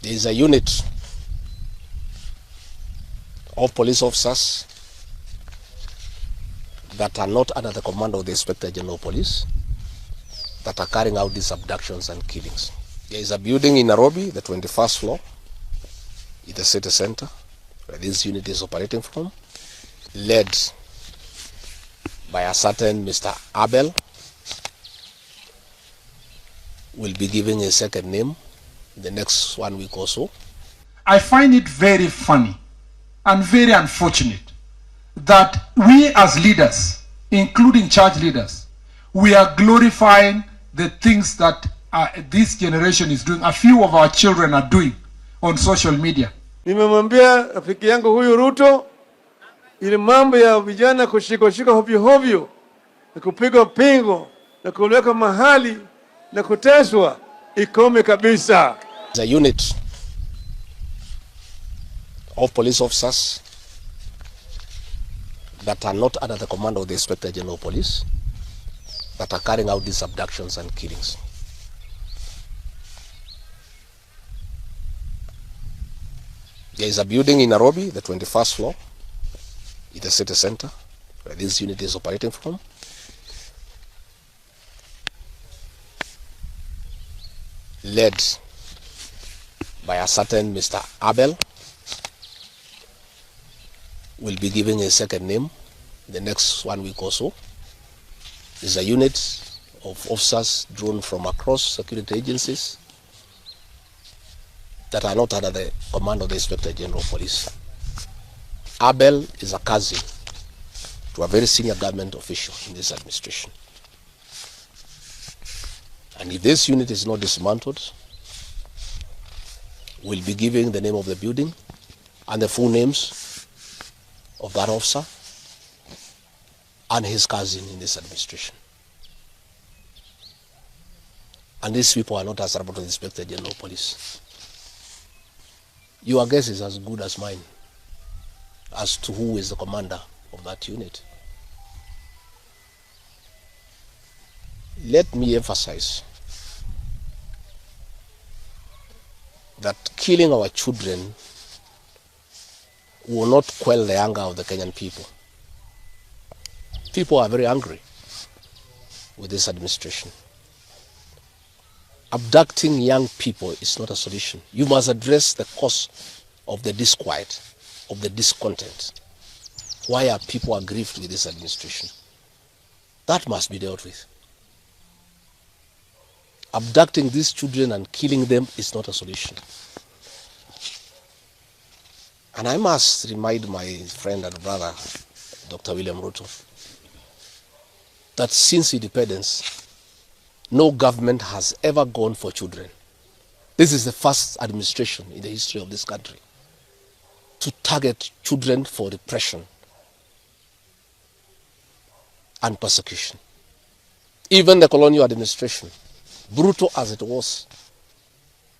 There is a unit of police officers that are not under the command of the Inspector General of Police that are carrying out these abductions and killings. There is a building in Nairobi, the 21st floor, in the city center, where this unit is operating from, led by a certain Mr. Abel. Will be giving a second name in the next 1 week or so. I find it very funny and very unfortunate that we as leaders, including church leaders, we are glorifying the things that this generation is doing, a few of our children are doing on social media. Nimemwambia rafiki yangu huyu Ruto, ile mambo ya vijana kushika hovyo hovyo na kupigwa pingo na kuweka mahali na kuteswa ikome kabisa. The unit of police officers that are not under the command of the Inspector General of Police that are carrying out these abductions and killings. There is a building in Nairobi, the 21st floor, in the city center, where this unit is operating from. Led by a certain Mr. Abel. Will be giving a second name in the next 1 week or so. Is a unit of officers drawn from across security agencies that are not under the command of the Inspector General of Police. Abel is a cousin to a very senior government official in this administration. And if this unit is not dismantled, we'll be giving the name of the building and the full names of that officer and his cousin in this administration. And these people are not answerable to the Inspector General of Police. Your guess is as good as mine as to who is the commander of that unit. Let me emphasize that killing our children will not quell the anger of the Kenyan people. People are very angry with this administration. Abducting young people is not a solution. You must address the cause of the disquiet, of the discontent. Why are people aggrieved with this administration? That must be dealt with. Abducting these children and killing them is not a solution. And I must remind my friend and brother, Dr. William Ruto, that since independence, no government has ever gone for children. This is the first administration in the history of this country to target children for repression and persecution. Even the colonial administration, brutal as it was,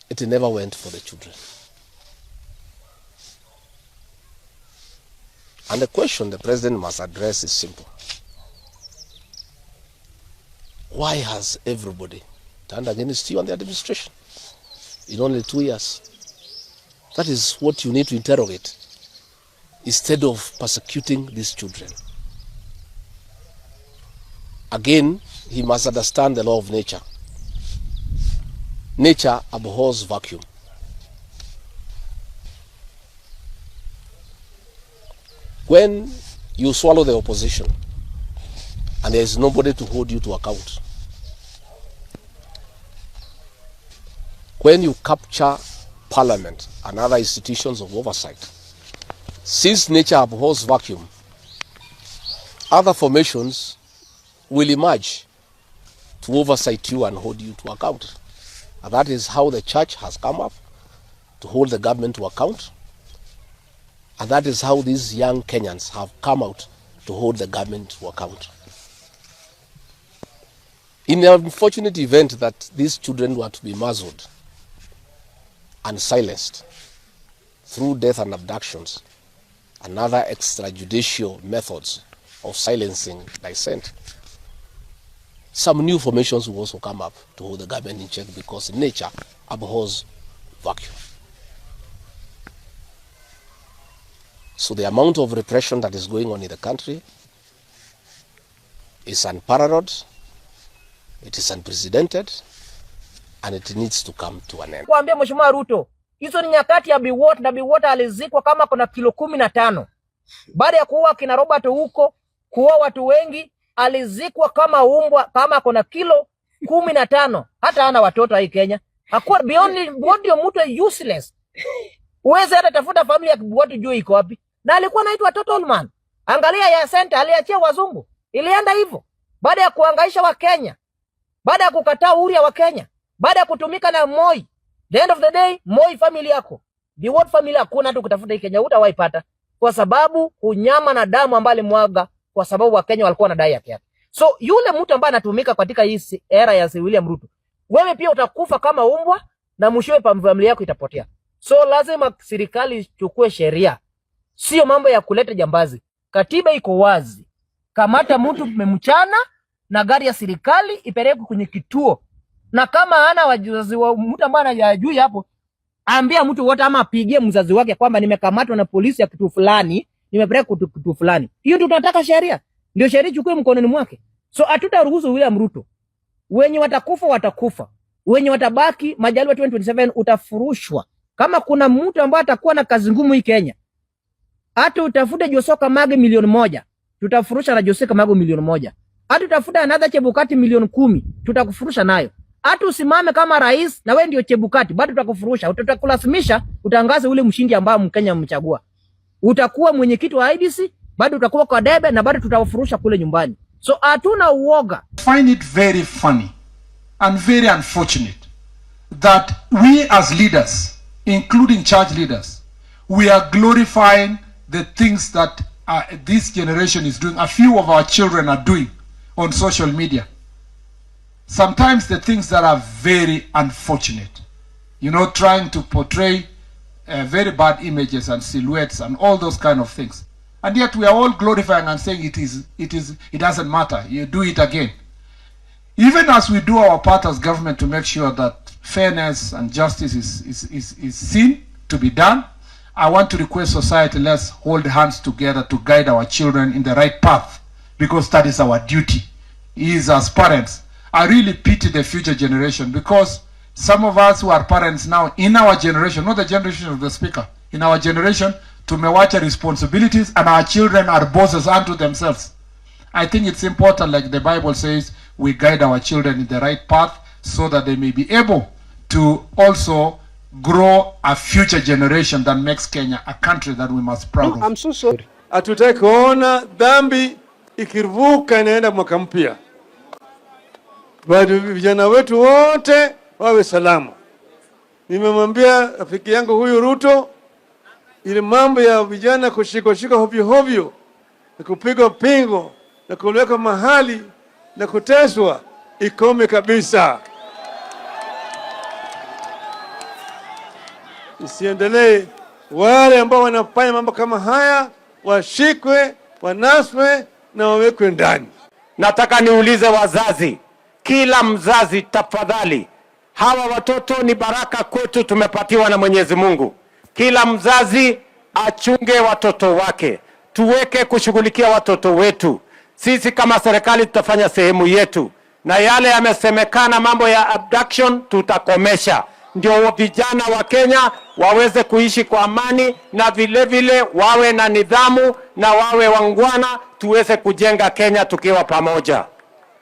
it never went for the children. And the question the president must address is simple. Why has everybody turned against you and the administration in only 2 years? That is what you need to interrogate instead of persecuting these children. Again, he must understand the law of nature. Nature abhors vacuum. When you swallow the opposition and there is nobody to hold you to account, when you capture parliament and other institutions of oversight, since nature abhors vacuum, other formations will emerge to oversight you and hold you to account. And that is how the church has come up to hold the government to account. And that is how these young Kenyans have come out to hold the government to account. In the unfortunate event that these children were to be muzzled and silenced through death and abductions and other extrajudicial methods of silencing dissent, some new formations will also come up to hold the government in check, because nature abhors vacuum. So the amount of repression that is going on in the country is unparalleled, it is unprecedented, and it needs to come to an end. Kuambia Mheshimiwa Ruto, hizo ni nyakati ya Biwott, na Biwott alizikwa kama kuna kilo 15. Baada ya kuua kina Robert huko, kuua watu wengi, alizikwa kama umbwa, kama kuna kilo 15. Hata hana watoto hii Kenya. Hakuwa beyond body mtu useless. Uweze hata tafuta familia ya Biwott juu iko wapi. Na alikuwa anaitwa total man. Angalia ya center aliachia wazungu. Ilienda hivyo. Baada ya kuhangaisha wa Kenya. Baada ya kukataa uhuru wa Kenya. Baada ya kutumika na Moi. The end of the day, Moi family yako. Biwott family hakuna hata kutafuta hii Kenya hutawaipata. Kwa sababu unyama na damu ambayo alimwaga, kwa sababu wa Kenya walikuwa wanadai haki yake. So yule mtu ambaye anatumika katika hii era ya William Ruto, wewe pia utakufa kama umbwa, na mwishowe familia yako itapotea. So lazima serikali ichukue sheria. Sio mambo ya kuleta jambazi. Katiba iko wazi. Kamata mtu memchana na gari ya serikali ipeleke kwenye kituo. Na kama hana wazazi wa mtu ambaye anajui hapo, ambia mtu wote ama apigie mzazi wake kwamba nimekamatwa na polisi ya kitu fulani, nimepeleka kitu fulani. Hiyo ndio tunataka sheria. Ndio sheria chukue mkononi mwake. So hatutaruhusu William Ruto. Wenye watakufa watakufa. Wenye watabaki Majaliwa 2027 utafurushwa. Kama kuna mtu ambaye atakuwa na kazi ngumu hii Kenya, hata utafute Joshua Kamage milioni 1, tutafurusha na Joshua Kamage milioni 1. Hata utafuta another Chebukati milioni 10, tutakufurusha nayo. Hata usimame kama rais na wewe ndio Chebukati, bado tutakufurusha. Tutakulazimisha utangaze ule mshindi ambao Mkenya mchagua. Utakuwa mwenyekiti wa IBC, bado utakuwa kwa debe, na bado tutawafurusha kule nyumbani. So hatuna uoga. Find it very funny and very unfortunate that we as leaders, including church leaders, we are glorifying the things that this generation is doing. A few of our children are doing on social media. Sometimes the things that are very unfortunate, you know, trying to portray very bad images and silhouettes and all those kind of things. And yet we are all glorifying and saying it doesn't matter. You do it again. Even as we do our part as government to make sure that fairness and justice is seen to be done, I want to request society, let's hold hands together to guide our children in the right path, because that is our duty. Is as parents. I really pity the future generation, because some of us who are parents now, in our generation, not the generation of the speaker, in our generation, tumewacha responsibilities and our children are bosses unto themselves. I think it's important, like the Bible says, we guide our children in the right path so that they may be able to also grow a future generation that makes Kenya a country that we must proud of. I'm so sorry. Hatutaki kuona dhambi ikivuka inaenda mwaka mpya. Bado vijana wetu wote wawe salama. Nimemwambia rafiki yangu huyu Ruto, ile mambo ya vijana kushika hovyo na kupigwa pingo na kuweka mahali na kuteswa ikome kabisa. Isiendelee. Wale ambao wanafanya mambo kama haya washikwe, wanaswe na wawekwe ndani. Nataka niulize wazazi, kila mzazi tafadhali, hawa watoto ni baraka kwetu, tumepatiwa na Mwenyezi Mungu. Kila mzazi achunge watoto wake, tuweke kushughulikia watoto wetu. Sisi kama serikali tutafanya sehemu yetu, na yale yamesemekana mambo ya abduction tutakomesha, ndio vijana wa Kenya waweze kuishi kwa amani, na vile vile wawe na nidhamu na wawe wangwana, tuweze kujenga Kenya tukiwa pamoja.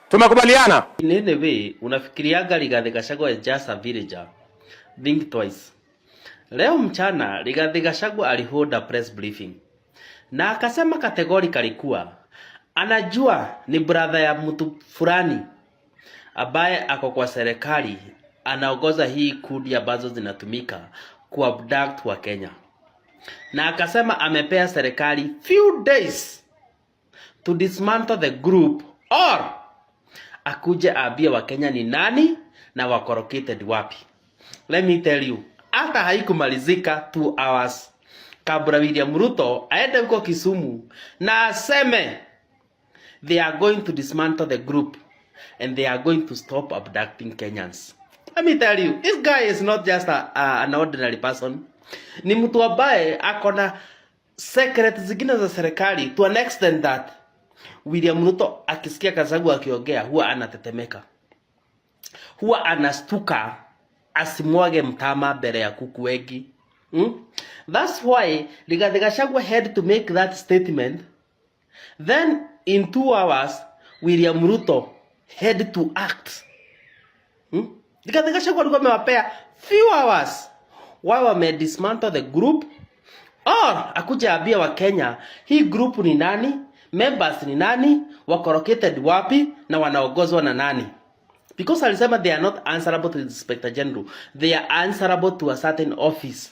Tumekubaliana? In any way, unafikiriaga Rigathi Gachagua is just a villager? Think twice. Leo mchana Rigathi Gachagua alihold a press briefing na akasema categorically kuwa anajua ni brother ya mtu fulani ambaye ako kwa serikali anaongoza hii kundi ambazo zinatumika kuabduct wa Kenya, na akasema amepea serikali few days to dismantle the group or akuje abia wa Kenya ni nani na wako located wapi. Let me tell you, hata haikumalizika 2 hours kabla William Ruto aende huko Kisumu na aseme they are going to dismantle the group, and they are going to stop abducting Kenyans. Let me tell you, this guy is not just an ordinary person. Ni mtu ambaye akona secret zingine za serikali to an extent that William Ruto akisikia Gachagua akiongea huwa anatetemeka. Huwa anastuka asimwage mtama mbele ya kuku wengi. That's why Rigathi Gachagua had to make that statement. Then in 2 hours William Ruto had to act. Rigathi Gachagua alikuwa amewapea few hours wao wamedismantle the group, or akuja abia wa Kenya hii group ni nani, members ni nani, wako located wapi na wanaongozwa na nani. Because alisema they are not answerable to the Inspector General, they are answerable to a certain office.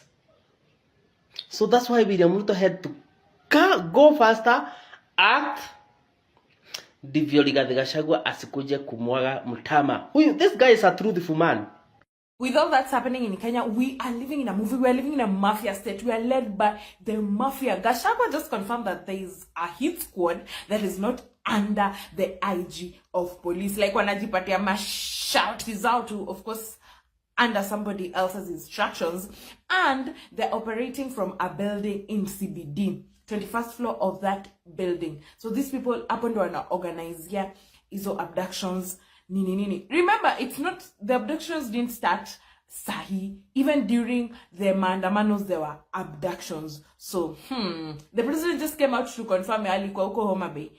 So that's why William Ruto had to go faster, act, ndivyo Rigathi Gachagua asikuje kumwaga mtama. This guy is a truthful man. With all that's happening in Kenya, we are living in a movie. We are living in a mafia state. We are led by the mafia. Gachagua just confirmed that there is a hit squad that is not under the IG of police. Like wanajipatia mashout is out to, of course, under somebody else's instructions. And they're operating from a building in CBD, 21st floor of that building. So these people happen to organize here izo abductions. Nini. Remember, it's not, the abductions didn't start sahi. Even during the maandamanos, there were abductions. So, the president just came out to confirm alikuwa huko Homa Bay.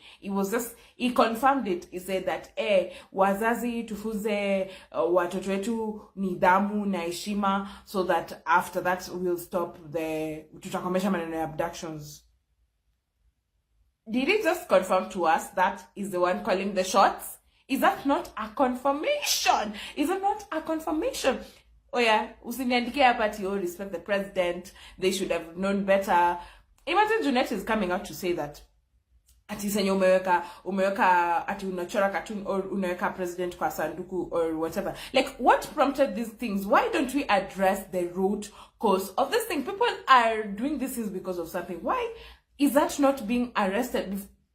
He confirmed it. He said that, wazazi tufuze watoto wetu nidhamu na heshima, so that after that we'll stop tutakomesha maneno ya abductions. Did he just confirm to us that is the one calling the shots? Is that not a confirmation? Is it not a confirmation? Oh yeah, usiniandike hapa ati respect the president. They should have known better. Imagine Junet is coming out to say that ati senye umeweka ati unachora cartoon or unaweka president kwa sanduku or whatever. Like, what prompted these things? Why don't we address the root cause of this thing? People are doing these things because of something. Why is that not being addressed?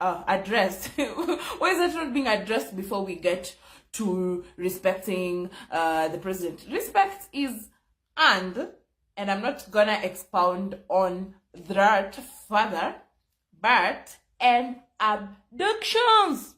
Why is that not being addressed before we get to respecting the president? Respect is and I'm not gonna expound on that further, but and abductions.